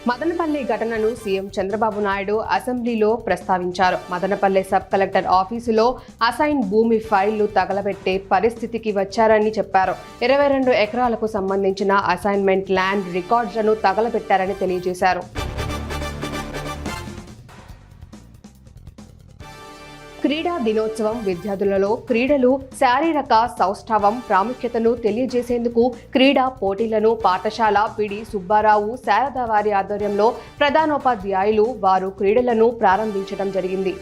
మదనపల్లి ఘటనను సీఎం చంద్రబాబు నాయుడు అసెంబ్లీలో ప్రస్తావించారు. మదనపల్లి సబ్ కలెక్టర్ ఆఫీసులో అసైన్ భూమి ఫైళ్లు తగలబెట్టే పరిస్థితికి వచ్చారని చెప్పారు. 22 ఎకరాలకు సంబంధించిన అసైన్మెంట్ ల్యాండ్ రికార్డులను తగలబెట్టారని తెలియజేశారు. క్రీడా దినోత్సవం విద్యార్థులలో క్రీడలు, శారీరక సౌష్ఠవం ప్రాముఖ్యతను తెలియజేసేందుకు క్రీడా పోటీలను పాఠశాల పిడి సుబ్బారావు శారద వారి ఆధ్వర్యంలో ప్రధానోపాధ్యాయులు వారు క్రీడలను ప్రారంభించడం జరిగింది.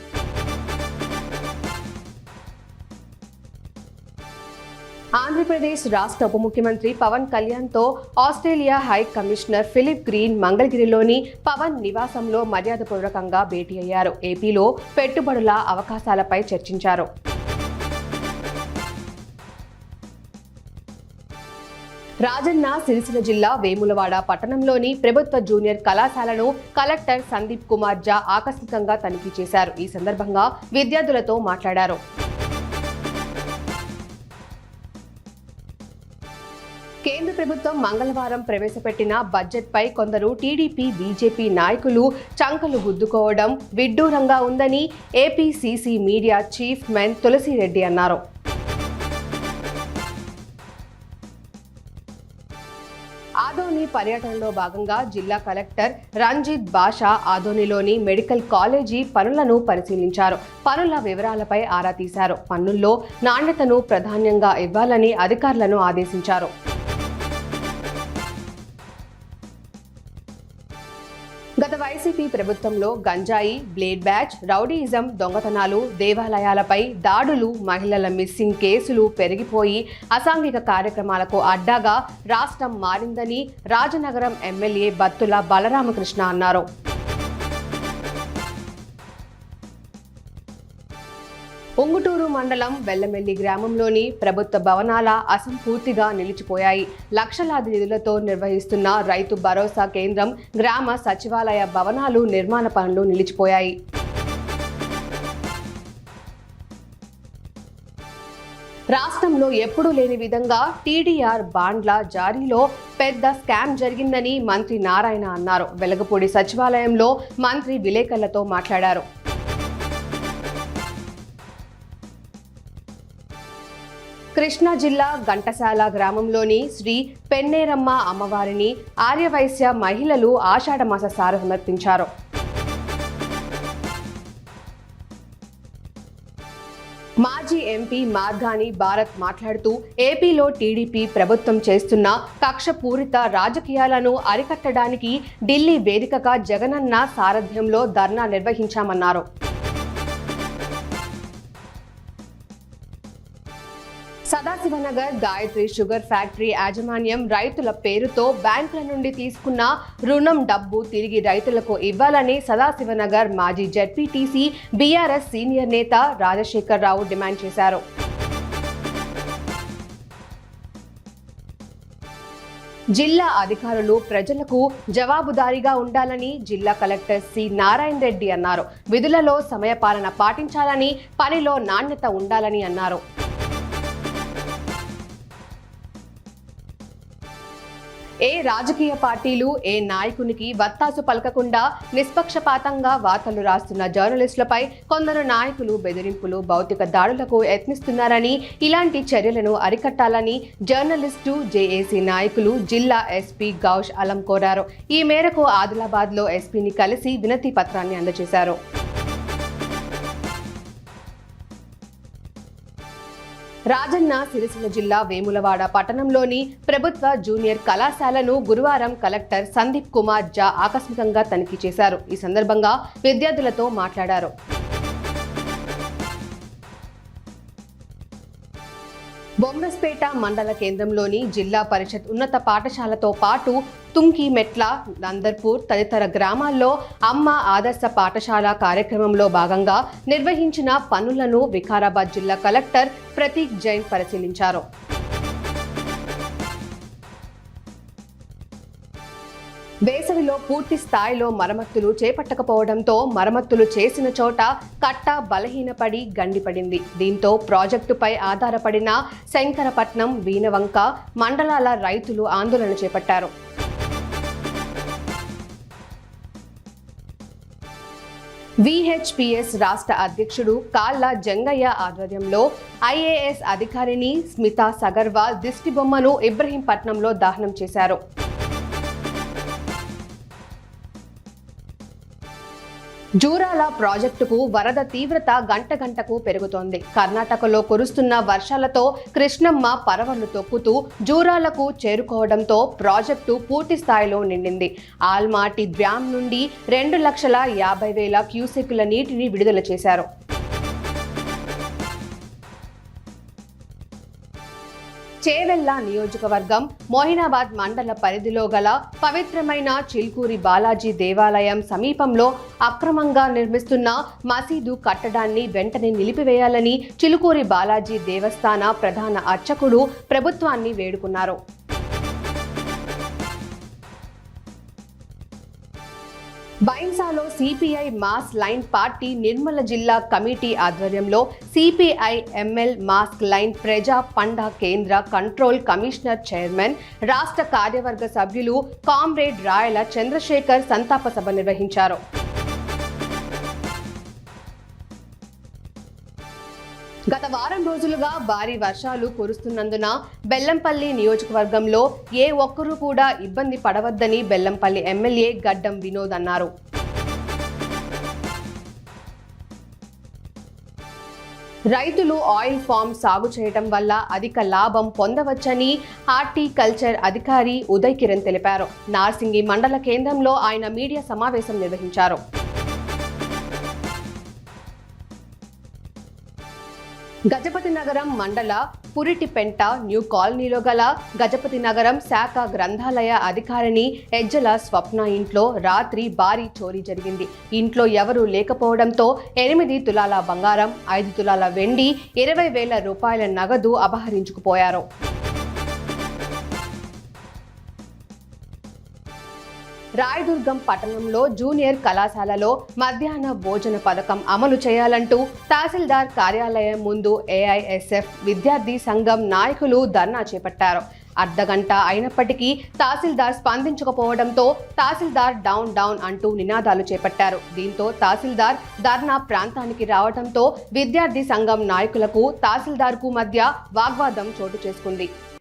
ఆంధ్రప్రదేశ్ రాష్ట్ర ఉప ముఖ్యమంత్రి పవన్ కళ్యాణ్తో Australia high commissioner Philip Green మంగళగిరిలోని పవన్ నివాసంలో మర్యాదపూర్వకంగా భేటీ అయ్యారు. ఏపీలో పెట్టుబడుల అవకాశాలపై చర్చించారు. రాజన్న సిరిసిల్ల జిల్లా వేములవాడ పట్టణంలోని ప్రభుత్వ జూనియర్ కళాశాలను కలెక్టర్ సందీప్ కుమార్ జా ఆకస్మికంగా తనిఖీ చేశారు. ఈ సందర్భంగా విద్యార్థులతో మాట్లాడారు. కేంద్ర ప్రభుత్వం మంగళవారం ప్రవేశపెట్టిన బడ్జెట్పై కొందరు టీడీపీ, బీజేపీ నాయకులు చంకలు గుద్దుకోవడం విడ్డూరంగా ఉందని APCC media chairman Tulasi Reddy అన్నారు. ఆదోని పర్యటనలో భాగంగా జిల్లా కలెక్టర్ రంజిత్ బాషా ఆదోనిలోని మెడికల్ కాలేజీ పనులను పరిశీలించారు. పనుల వివరాలపై ఆరా తీశారు. పన్నుల్లో నాణ్యతను ప్రాధాన్యంగా ఇవ్వాలని అధికారులను ఆదేశించారు. గత వైసీపీ ప్రభుత్వంలో గంజాయి, బ్లేడ్ బ్యాచ్, రౌడీయిజం, దొంగతనాలు, దేవాలయాలపై దాడులు, మహిళల మిస్సింగ్ కేసులు పెరిగిపోయి అసాంఘిక కార్యక్రమాలకు అడ్డాగా రాష్ట్రం మారిందని రాజనగరం ఎమ్మెల్యే బత్తుల బలరామకృష్ణ అన్నారు. ఉంగుటూరు మండలం వెల్లమెల్లి గ్రామంలోని ప్రభుత్వ భవనాల అసంపూర్తిగా నిలిచిపోయాయి. లక్షలాది నిధులతో నిర్వహిస్తున్న రైతు భరోసా కేంద్రం, గ్రామ సచివాలయ భవనాలు నిర్మాణ పనులు నిలిచిపోయాయి. రాష్ట్రంలో ఎప్పుడూ లేని విధంగా టీడీఆర్ బాండ్ల జారీలో పెద్ద స్కామ్ జరిగిందని మంత్రి నారాయణ అన్నారు. వెలగపూడి సచివాలయంలో మంత్రి విలేకరులతో మాట్లాడారు. కృష్ణా జిల్లా ఘంటసాల గ్రామంలోని శ్రీ పెన్నేరమ్మ అమ్మవారిని ఆర్యవైశ్య మహిళలు ఆషాఢమాస సార సమర్పించారు. మాజీ ఎంపీ మార్గాని భారత్ మాట్లాడుతూ ఏపీలో టీడీపీ ప్రభుత్వం చేస్తున్న కక్షపూరిత రాజకీయాలను అరికట్టడానికి ఢిల్లీ వేదికగా జగనన్న సారథ్యంలో ధర్నా నిర్వహించామన్నారు. సదాశివనగర్ గాయత్రి షుగర్ ఫ్యాక్టరీ యాజమాన్యం రైతుల పేరుతో బ్యాంకుల నుండి తీసుకున్న రుణం డబ్బు తిరిగి రైతులకు ఇవ్వాలని సదాశివనగర్ మాజీ జెడ్పీటీసీ బీఆర్ఎస్ సీనియర్ నేత రాజశేఖర్ రావు డిమాండ్ చేశారు. జిల్లా అధికారులు ప్రజలకు జవాబుదారీగా ఉండాలని జిల్లా కలెక్టర్ సి నారాయణ రెడ్డి అన్నారు. విధులలో సమయపాలన పాటించాలని, పనిలో నాణ్యత ఉండాలని అన్నారు. ఏ రాజకీయ పార్టీలు, ఏ నాయకునికి వత్తాసు పలకకుండా నిష్పక్షపాతంగా వార్తలు రాస్తున్న జర్నలిస్టులపై కొందరు నాయకులు బెదిరింపులు, భౌతిక దాడులకు యత్నిస్తున్నారని, ఇలాంటి చర్యలను అరికట్టాలని జర్నలిస్టు జేఏసీ నాయకులు జిల్లా ఎస్పీ గౌష్ అలం కోరారు. ఈ మేరకు ఆదిలాబాద్లో ఎస్పీని కలిసి వినతి పత్రాన్ని అందజేశారు. రాజన్న సిరిసిల్ల జిల్లా వేములవాడ పట్టణంలోని ప్రభుత్వ జూనియర్ కళాశాలను గురువారం కలెక్టర్ సందీప్ కుమార్ జా ఆకస్మికంగా తనిఖీ చేశారు. ఈ సందర్భంగా విద్యార్థులతో మాట్లాడారు. బొమ్రస్పేట మండల కేంద్రంలోని జిల్లా పరిషత్ ఉన్నత పాఠశాలతో పాటు తుంకిమెట్ల, నందర్పూర్ తదితర గ్రామాల్లో అమ్మ ఆదర్శ పాఠశాల కార్యక్రమంలో భాగంగా నిర్వహించిన పనులను వికారాబాద్ జిల్లా కలెక్టర్ ప్రతీక్ జైన్ పరిశీలించారు. వేసవిలో పూర్తి స్థాయిలో మరమ్మతులు చేపట్టకపోవడంతో మరమ్మతులు చేసిన చోట కట్ట బలహీనపడి గండిపడింది. దీంతో ప్రాజెక్టుపై ఆధారపడిన శంకరపట్నం, వీనవంక మండలాల రైతులు ఆందోళన చేపట్టారు. విహెచ్పిఎస్ రాష్ట్ర అధ్యక్షుడు కాళ్ళ జంగయ్య ఆధ్వర్యంలో ఐఏఎస్ అధికారిని స్మితా సగర్వాల్ దిష్టిబొమ్మను ఇబ్రహీంపట్నంలో దహనం చేశారు. జూరాల ప్రాజెక్టుకు వరద తీవ్రత గంటకు పెరుగుతోంది. కర్ణాటకలో కురుస్తున్న వర్షాలతో కృష్ణమ్మ పరవళ్లు తొక్కుతూ జూరాలకు చేరుకోవడంతో ప్రాజెక్టు పూర్తి స్థాయిలో నిండింది. ఆల్మాటి డ్యామ్ నుండి 2,50,000 క్యూసెక్కుల నీటిని విడుదల చేశారు. చేవెళ్ల నియోజకవర్గం మోహినాబాద్ మండల పరిధిలో గల పవిత్రమైన చిల్కూరి బాలాజీ దేవాలయం సమీపంలో అక్రమంగా నిర్మిస్తున్న మసీదు కట్టడాన్ని వెంటనే నిలిపివేయాలని చిలుకూరి బాలాజీ దేవస్థాన ప్రధాన అర్చకుడు ప్రభుత్వాన్ని వేడుకున్నారు. బైన్సాలో CPI mass line party Nirmal జిల్లా కమిటీ ఆధ్వర్యంలో సిపిఐ ఎంఎల్ మాస్క్ లైన్ ప్రజా పండ కేంద్ర కంట్రోల్ కమిషనర్ చైర్మన్ రాష్ట్ర కార్యవర్గ సభ్యులు కామ్రేడ్ రాయల చంద్రశేఖర్ సంతాప సభ నిర్వహించారు. గత వారం రోజులుగా భారీ వర్షాలు కురుస్తున్నందున బెల్లంపల్లి నియోజకవర్గంలో ఏ ఒక్కరూ కూడా ఇబ్బంది పడవద్దని బెల్లంపల్లి ఎమ్మెల్యే గడ్డం వినోద్ అన్నారు. రైతులు ఆయిల్ ఫామ్ సాగు చేయడం వల్ల అధిక లాభం పొందవచ్చని హార్టికల్చర్ అధికారి ఉదయ్ కిరణ్ తెలిపారు. నార్సింగి మండల కేంద్రంలో ఆయన మీడియా సమావేశం నిర్వహించారు. గజపతి నగరం మండల పురిటిపెంట న్యూ కాలనీలో గల గజపతి నగరం శాఖ గ్రంథాలయ అధికారిని ఎజ్జల స్వప్న ఇంట్లో రాత్రి భారీ చోరీ జరిగింది. ఇంట్లో ఎవరూ లేకపోవడంతో 8 తులాల బంగారం, 5 తులాల వెండి, 20,000 రూపాయల నగదు అపహరించుకుపోయారు. రాయదుర్గం పట్టణంలో జూనియర్ కళాశాలలో మధ్యాహ్న భోజన పథకం అమలు చేయాలంటూ తహసీల్దార్ కార్యాలయం ముందు ఏఐఎస్ఎఫ్ విద్యార్థి సంఘం నాయకులు ధర్నా చేపట్టారు. అర్ధగంట అయినప్పటికీ తహసీల్దార్ స్పందించకపోవడంతో తహసీల్దార్ డౌన్ డౌన్ అంటూ నినాదాలు చేపట్టారు. దీంతో తహసీల్దార్ ధర్నా ప్రాంతానికి రావడంతో విద్యార్థి సంఘం నాయకులకు తహసీల్దార్కు మధ్య వాగ్వాదం చోటు చేసుకుంది.